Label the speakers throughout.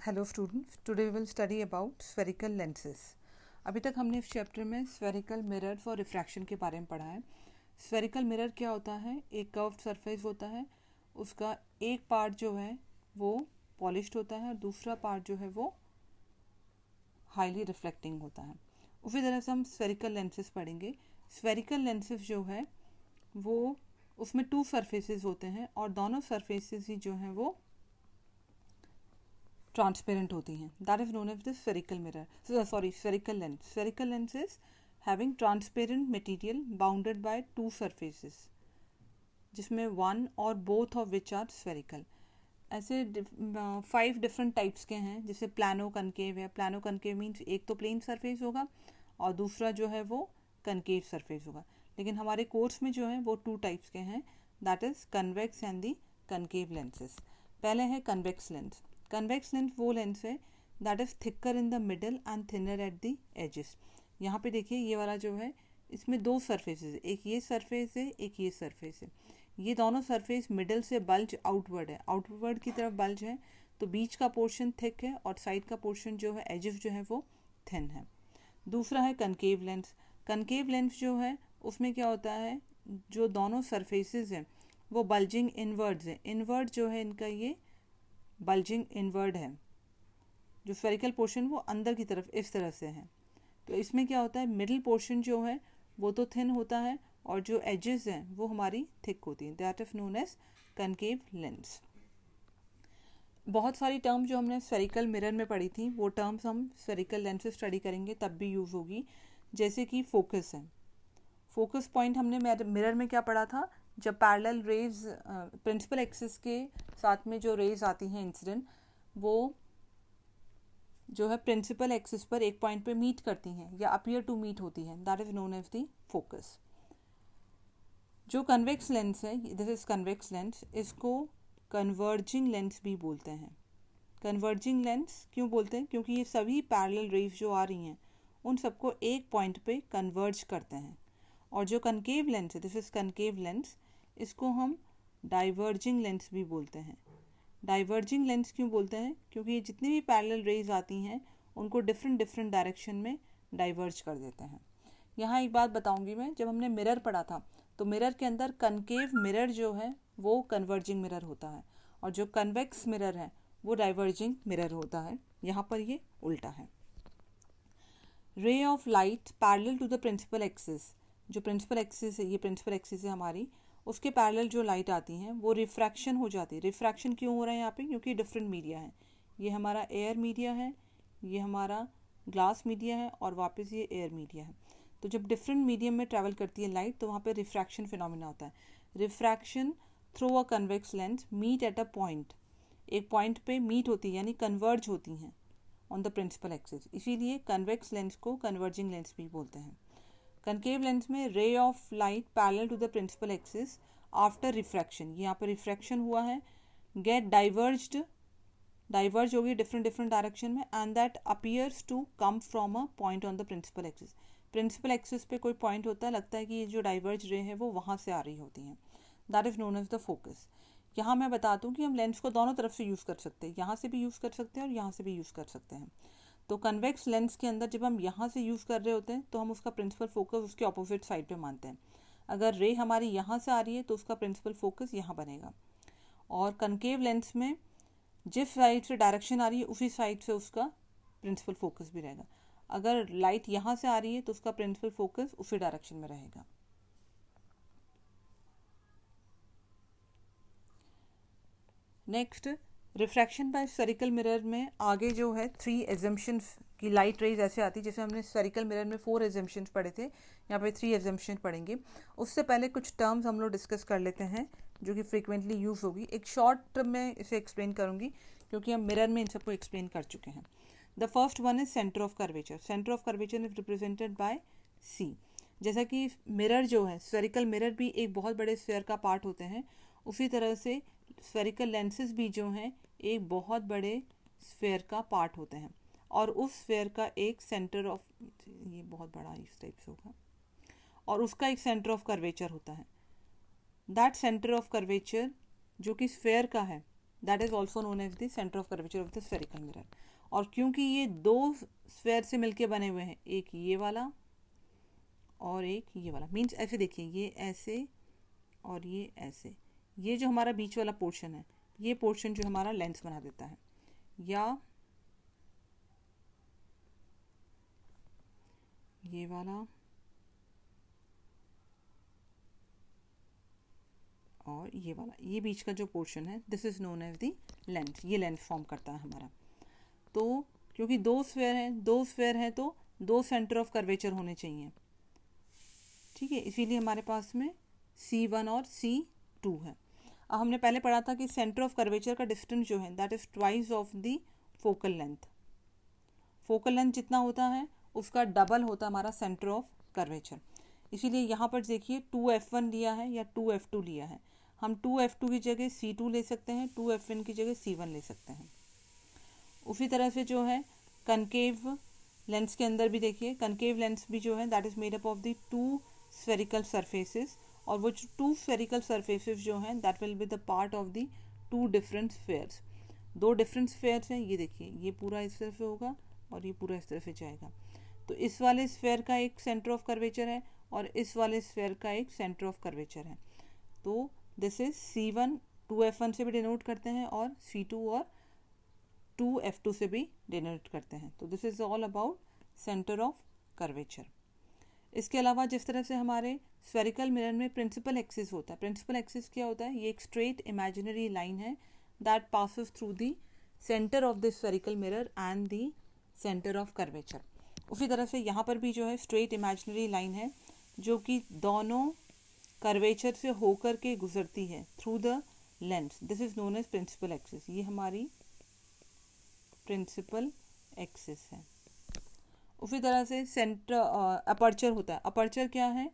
Speaker 1: Hello students, today we will study about spherical lenses. अभी तक हमने इस चैप्टर में स्फेरिकल मिरर फॉर रिफ्रैक्शन के बारे में पढ़ा है। स्फेरिकल मिरर क्या होता है? एक कर्व्ड सरफेस होता है, उसका एक पार्ट जो है वो पॉलिश्ड होता है और दूसरा पार्ट जो है वो हाईली रिफ्लेक्टिंग होता है। उसी तरह से हम स्फेरिकल लेंसेज पढ़ेंगे। स्फेरिकल लेंसेज जो है वो उसमें टू सरफेसेस होते हैं और दोनों सरफेसेस ही जो हैं वो ट्रांसपेरेंट होती हैं। That is known as the spherical mirror, spherical lens. Spherical lens is having transparent material bounded by two surfaces जिसमें वन और both of which are spherical. ऐसे 5 डिफरेंट टाइप्स के हैं, जैसे प्लानो कनकेव है। प्लानो कनकेव मीन्स एक तो plane surface होगा और दूसरा जो है वो कनकेव सरफेस होगा। लेकिन हमारे कोर्स में जो है वो 2 टाइप्स के हैं, that is convex and the concave lenses. पहले है कन्वेक्स लेंस। कन्वेक्स लेंस वो लेंस है that is thicker in the middle and thinner at the edges. यहाँ पे देखिए ये वाला जो है इसमें 2 सरफेसेस है, एक ये सरफेस है एक ये सरफेस है। ये दोनों सरफेस मिडल से बल्ज आउटवर्ड है, आउटवर्ड की तरफ बल्ज है, तो बीच का पोर्शन थिक है और साइड का पोर्शन जो है एजेस जो है वो थिन है। दूसरा है कनकेव लेंस। कनकेव लेंस जो है उसमें क्या होता है, जो दोनों सरफेसेस हैं वो बल्जिंग इनवर्ड्स है। इनवर्ड जो है इनका ये बल्जिंग इनवर्ड है, जो स्फेरिकल पोर्शन वो अंदर की तरफ इस तरह से है। तो इसमें क्या होता है, मिडिल पोर्शन जो है वो तो थिन होता है और जो एजेस हैं वो हमारी थिक होती हैं। That is known as concave lens. बहुत सारी टर्म जो हमने स्फेरिकल मिरर में पढ़ी थी वो टर्म्स हम स्फेरिकल लेंस से स्टडी करेंगे तब भी यूज़ होगी। जैसे कि फोकस है। फोकस पॉइंट हमने मिरर में क्या पढ़ा था, जब पैरेलल रेज प्रिंसिपल एक्सिस के साथ में जो रेज आती हैं इंसिडेंट, वो जो है प्रिंसिपल एक्सिस पर एक पॉइंट पे मीट करती हैं या अपीयर टू मीट होती हैं, that is known as the focus. जो कन्वेक्स लेंस है, दिस इज कन्वेक्स लेंस, इसको कन्वर्जिंग लेंस भी बोलते हैं। कन्वर्जिंग लेंस क्यों बोलते हैं? क्योंकि ये सभी पैरेलल रेज जो आ रही हैं उन सबको एक पॉइंट पे कन्वर्ज करते हैं। और जो कनकेव लेंस है, दिस इज कनकेव लेंस, इसको हम डाइवर्जिंग लेंस भी बोलते हैं। डाइवर्जिंग लेंस क्यों बोलते हैं? क्योंकि ये जितनी भी पैरेलल रेज आती हैं उनको डिफरेंट डिफरेंट डायरेक्शन में डाइवर्ज कर देते हैं। यहाँ एक बात बताऊंगी मैं, जब हमने मिरर पढ़ा था तो मिरर के अंदर कनकेव मिरर जो है वो कन्वर्जिंग मिरर होता है और जो कन्वेक्स मिरर है वो डाइवर्जिंग मिरर होता है। यहाँ पर ये उल्टा है। Ray of light parallel to the principal axis. जो प्रिंसिपल एक्सिस है, ये प्रिंसिपल एक्सिस है हमारी, उसके पैरेलल जो लाइट आती हैं वो रिफ्रैक्शन हो जाती है। रिफ्रैक्शन क्यों हो रहा है यहाँ पे? क्योंकि डिफरेंट मीडिया है। ये हमारा एयर मीडिया है, ये हमारा ग्लास मीडिया है और वापस ये एयर मीडिया है। तो जब डिफरेंट मीडियम में ट्रैवल करती है लाइट तो वहाँ पे रिफ्रैक्शन फिनोमिना होता है। Refraction through a convex lens meet at a point, एक पॉइंट पे मीट होती है यानी कन्वर्ज होती हैं ऑन द प्रिंसिपल एक्सिस, इसीलिए कन्वेक्स लेंस को कन्वर्जिंग लेंस भी बोलते हैं। कनकेव लेंस में ray of light parallel to the principal axis after refraction, यहाँ पर रिफ्रैक्शन हुआ है, गेट डाइवर्ज होगी डिफरेंट डिफरेंट डायरेक्शन में, and that appears to come from a point on the principal axis. Principal axis पे कोई point होता है, लगता है कि ये जो डाइवर्ज रे है वो वहाँ से आ रही होती हैं, that is known as the focus. यहाँ मैं बता दूँ कि हम लेंस को दोनों तरफ से यूज़ कर सकते हैं, यहाँ से भी यूज़ कर सकते हैं और यहाँ से भी यूज़ कर सकते हैं। तो कन्वेक्स लेंस के अंदर जब हम यहाँ से यूज़ कर रहे होते हैं तो हम उसका प्रिंसिपल फोकस उसके ऑपोजिट साइड पे मानते हैं। अगर रे हमारी यहाँ से आ रही है तो उसका प्रिंसिपल फोकस यहाँ बनेगा। और कनकेव लेंस में जिस साइड से डायरेक्शन आ रही है उसी साइड से उसका प्रिंसिपल फोकस भी रहेगा। अगर लाइट यहाँ से आ रही है तो उसका प्रिंसिपल फोकस उसी डायरेक्शन में रहेगा। Next, refraction by spherical mirror में आगे जो है 3 एजम्पशंस की लाइट रेज ऐसे आती है, जैसे हमने स्फेरिकल मिरर में 4 एजम्पशंस पढ़े थे, यहाँ पे 3 एजम्पशंस पढ़ेंगे। उससे पहले कुछ टर्म्स हम लोग डिस्कस कर लेते हैं जो कि फ्रीक्वेंटली यूज़ होगी। एक शॉर्ट में इसे एक्सप्लेन करूँगी क्योंकि हम मिरर में इन सबको एक्सप्लेन कर चुके हैं। The first one is centre of curvature. Centre of curvature is represented by C. जैसा कि मिरर जो है, स्फेरिकल मिरर भी एक बहुत बड़े स्फेयर का पार्ट होते हैं, उसी तरह से स्फेरिकल लेंसेज भी जो हैं एक बहुत बड़े स्फेयर का पार्ट होते हैं और उस स्फेयर का एक सेंटर ऑफ, ये बहुत बड़ा इस टाइप से होगा, और उसका एक सेंटर ऑफ कर्वेचर होता है। दैट सेंटर ऑफ कर्वेचर जो कि स्फेयर का है that is also known as the centre of curvature of the spherical mirror. और क्योंकि ये दो स्फेयर से मिलके बने हुए हैं, एक ये वाला और एक ये वाला, मीन्स ऐसे देखिए, ये ऐसे और ये ऐसे, ये जो हमारा बीच वाला पोर्शन है, ये पोर्शन जो हमारा लेंस बना देता है, या ये वाला और ये वाला, ये बीच का जो पोर्शन है, this is known as the lens. ये लेंस फॉर्म करता है हमारा। तो क्योंकि दो स्फेयर हैं तो दो सेंटर ऑफ कर्वेचर होने चाहिए, ठीक है, इसीलिए हमारे पास में C1 और C2 है। अब हमने पहले पढ़ा था कि सेंटर ऑफ कर्वेचर का डिस्टेंस जो है that is twice of the focal length. Focal length जितना होता है उसका डबल होता है हमारा सेंटर ऑफ कर्वेचर। इसीलिए यहाँ पर देखिए 2F1 लिया है या 2F2 लिया है, हम 2F2 की जगह C2 ले सकते हैं, 2F1 की जगह C1 ले सकते हैं। उसी तरह से जो है कनकेव लेंस के अंदर भी देखिए, कनकेव लेंस भी जो है that is made up of the two spherical surfaces, और वो टू स्फेरिकल सरफेसेस जो हैं that will be the part of the two different spheres. दो डिफरेंट स्फेयर्स हैं, ये देखिए, ये पूरा इस तरह से होगा और ये पूरा इस तरह से जाएगा। तो इस वाले स्फेयर का एक सेंटर ऑफ कर्वेचर है और इस वाले स्फेयर का एक सेंटर ऑफ कर्वेचर है। तो दिस इज C1 2F1 से भी डिनोट करते हैं और C2 और 2F2 से भी डिनोट करते हैं। तो this is all about centre of curvature. इसके अलावा जिस तरह से हमारे स्फेरिकल मिरर में प्रिंसिपल एक्सिस होता है, प्रिंसिपल एक्सिस क्या होता है, ये एक स्ट्रेट इमेजिनरी लाइन है that passes through the centre of the spherical mirror and the centre of curvature. उसी तरह से यहाँ पर भी जो है स्ट्रेट इमेजिनरी लाइन है जो कि दोनों कर्वेचर से होकर के गुजरती है through the lens. This is known as principal axis. ये हमारी प्रिंसिपल एक्सिस है। उसी तरह से सेंटर अपर्चर होता है। अपर्चर क्या है,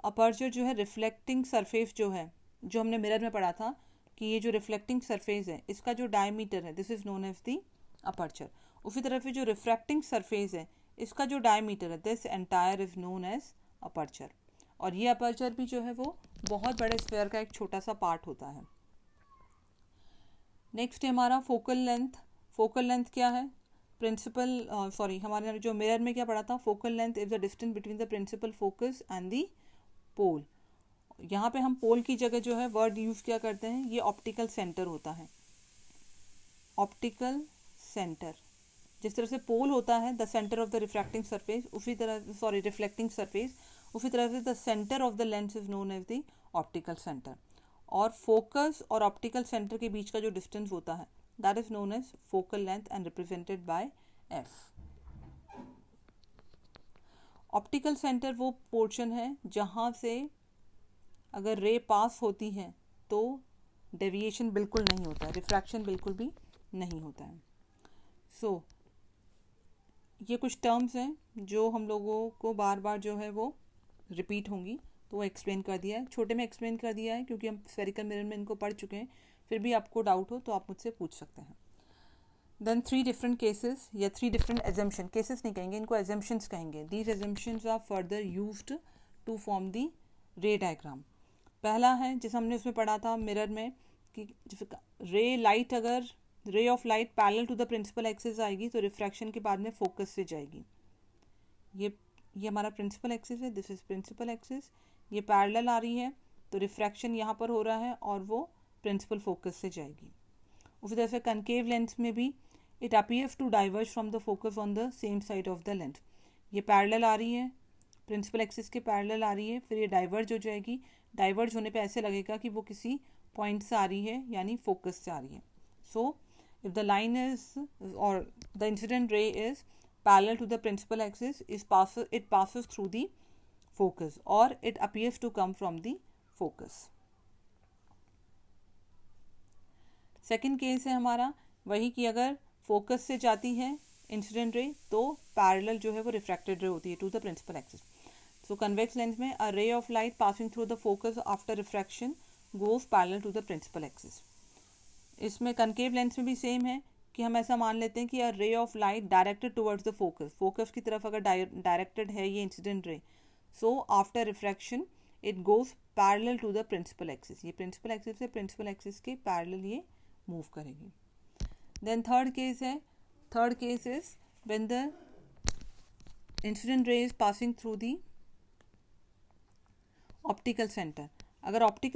Speaker 1: अपर्चर जो है रिफ्लेक्टिंग सरफेस जो है, जो हमने मिरर में पढ़ा था कि ये जो रिफ्लेक्टिंग सरफेस है इसका जो डायमीटर है this is known as the aperture. उसी तरह से जो रिफ्रैक्टिंग सरफेस है इसका जो डायमीटर है this entire is known as aperture. और ये अपर्चर भी जो है वो बहुत बड़े स्फेयर का एक छोटा सा पार्ट होता है। नेक्स्ट है हमारा फोकल लेंथ। फोकल लेंथ क्या है, प्रिंसिपल हमारे जो मिरर में क्या पढ़ा था, focal length is the distance between the principal focus and the pole. यहाँ पे हम पोल की जगह जो है वर्ड यूज क्या करते हैं, ये ऑप्टिकल सेंटर होता है। ऑप्टिकल सेंटर, जिस तरह से पोल होता है the centre of the refracting surface, उसी तरह रिफ्लेक्टिंग सरफेस, उसी तरह से the centre of the lens is known as the optical centre. और फोकस और ऑप्टिकल सेंटर के बीच का जो डिस्टेंस होता है that is known as focal length and represented by F। Optical centre वो पोर्शन है जहाँ से अगर रे पास होती है तो डेविएशन बिल्कुल नहीं होता है, रिफ्रैक्शन बिल्कुल भी नहीं होता है। सो ये कुछ टर्म्स हैं जो हम लोगों को बार बार जो है वो रिपीट होंगी, तो वो एक्सप्लेन कर दिया है, छोटे में एक्सप्लेन कर दिया है क्योंकि हम स्फेरिकल मिरर में इनको पढ़ चुके हैं। फिर भी आपको डाउट हो तो आप मुझसे पूछ सकते हैं। देन 3 डिफरेंट केसेस या 3 डिफरेंट एजम्पशन, केसेस नहीं कहेंगे इनको, एजम्पशंस कहेंगे। These assumptions are further used to form the ray diagram. पहला है जिसे हमने उसमें पढ़ा था मिरर में कि रे लाइट, अगर ray of light parallel to the principal axis आएगी तो रिफ्रैक्शन के बाद में फोकस से जाएगी। ये हमारा प्रिंसिपल एक्सिस है, दिस इज प्रिंसिपल एक्सिस। ये पैरेलल आ रही है तो रिफ्रैक्शन यहाँ पर हो रहा है और वो प्रिंसिपल फोकस से जाएगी। उसी तरह से कनकेव लेंस में भी it appears to diverge from the focus on the same side of the lens. ये पैरेलल आ रही है, प्रिंसिपल एक्सिस के पैरेलल आ रही है, फिर ये डाइवर्ज हो जाएगी। डाइवर्ज होने पे ऐसे लगेगा कि वो किसी पॉइंट से आ रही है यानी फोकस से आ रही है। So if the line is और the incident ray is parallel to the principal axis it passes through the focus or it appears to come from the focus. Second case है हमारा वही कि अगर फोकस से जाती है इंसिडेंट रे तो पैरेलल जो है वो रिफ्रैक्टेड रे होती है to the principal axis. So convex lens में a ray of light passing through the focus after refraction goes parallel to the principal axis. इसमें कनकेव लेंस में भी सेम है कि हम ऐसा मान लेते हैं कि a ray of light directed towards the focus, focus की तरफ अगर डायरेक्टेड है ये incident ray, so after refraction it goes parallel to the principal axis. ये प्रिंसिपल एक्सिस है, प्रिंसिपल एक्सिस के पैरेलल ये मूव करेगी। Then third case is when the incident ray is passing through the optical centre. अगर optical